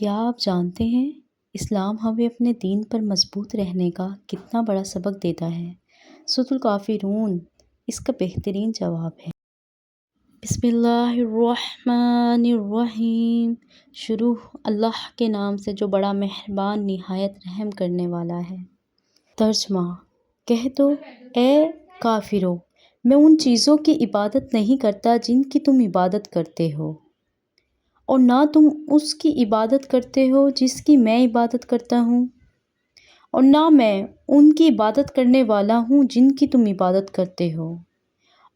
کیا آپ جانتے ہیں اسلام ہمیں اپنے دین پر مضبوط رہنے کا کتنا بڑا سبق دیتا ہے؟ سورۃ الکافرون اس کا بہترین جواب ہے۔ بسم اللہ الرحمن الرحیم۔ شروع اللہ کے نام سے جو بڑا مہربان نہایت رحم کرنے والا ہے۔ ترجمہ: کہہ دو اے کافرو، میں ان چیزوں کی عبادت نہیں کرتا جن کی تم عبادت کرتے ہو، اور نہ تم اس کی عبادت کرتے ہو جس کی میں عبادت کرتا ہوں، اور نہ میں ان کی عبادت کرنے والا ہوں جن کی تم عبادت کرتے ہو،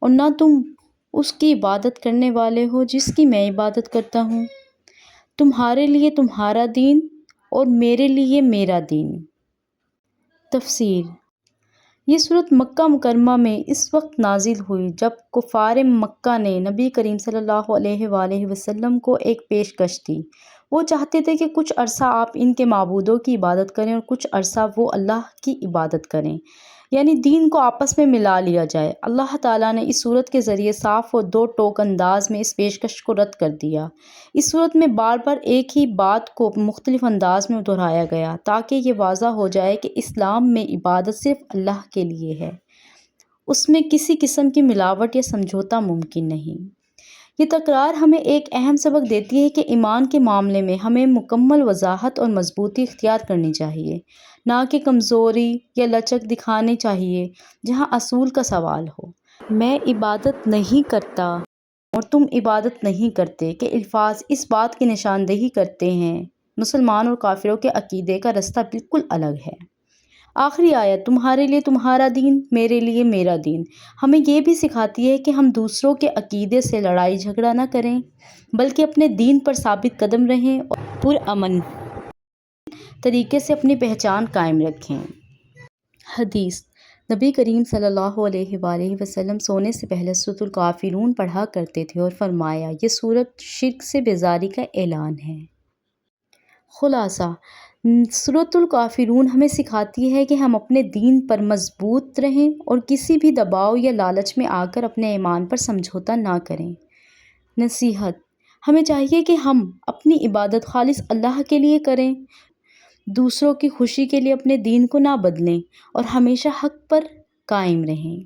اور نہ تم اس کی عبادت کرنے والے ہو جس کی میں عبادت کرتا ہوں۔ تمہارے لیے تمہارا دین اور میرے لیے میرا دین۔ تفسیر: یہ سورت مکہ مکرمہ میں اس وقت نازل ہوئی جب کفار مکہ نے نبی کریم صلی اللہ علیہ وآلہ وسلم کو ایک پیشکش دی۔ وہ چاہتے تھے کہ کچھ عرصہ آپ ان کے معبودوں کی عبادت کریں اور کچھ عرصہ وہ اللہ کی عبادت کریں، یعنی دین کو آپس میں ملا لیا جائے۔ اللہ تعالیٰ نے اس سورت کے ذریعے صاف اور دو ٹوک انداز میں اس پیشکش کو رد کر دیا۔ اس سورت میں بار بار ایک ہی بات کو مختلف انداز میں دہرایا گیا تاکہ یہ واضح ہو جائے کہ اسلام میں عبادت صرف اللہ کے لیے ہے، اس میں کسی قسم کی ملاوٹ یا سمجھوتہ ممکن نہیں۔ یہ تکرار ہمیں ایک اہم سبق دیتی ہے کہ ایمان کے معاملے میں ہمیں مکمل وضاحت اور مضبوطی اختیار کرنی چاہیے، نہ کہ کمزوری یا لچک دکھانی چاہیے جہاں اصول کا سوال ہو۔ میں عبادت نہیں کرتا اور تم عبادت نہیں کرتے کہ الفاظ اس بات کی نشاندہی کرتے ہیں مسلمان اور کافروں کے عقیدے کا رستہ بالکل الگ ہے۔ آخری آیت تمہارے لیے تمہارا دین، میرے لیے میرا دین ہمیں یہ بھی سکھاتی ہے کہ ہم دوسروں کے عقیدے سے لڑائی جھگڑا نہ کریں، بلکہ اپنے دین پر ثابت قدم رہیں اور پرامن طریقے سے اپنی پہچان قائم رکھیں۔ حدیث: نبی کریم صلی اللہ علیہ وآلہ وسلم سونے سے پہلے سورۃ الکافرون پڑھا کرتے تھے اور فرمایا، یہ سورت شرک سے بیزاری کا اعلان ہے۔ خلاصہ: سورۃ الکافرون ہمیں سکھاتی ہے کہ ہم اپنے دین پر مضبوط رہیں اور کسی بھی دباؤ یا لالچ میں آ کر اپنے ایمان پر سمجھوتہ نہ کریں۔ نصیحت: ہمیں چاہیے کہ ہم اپنی عبادت خالص اللہ کے لیے کریں، دوسروں کی خوشی کے لیے اپنے دین کو نہ بدلیں اور ہمیشہ حق پر قائم رہیں۔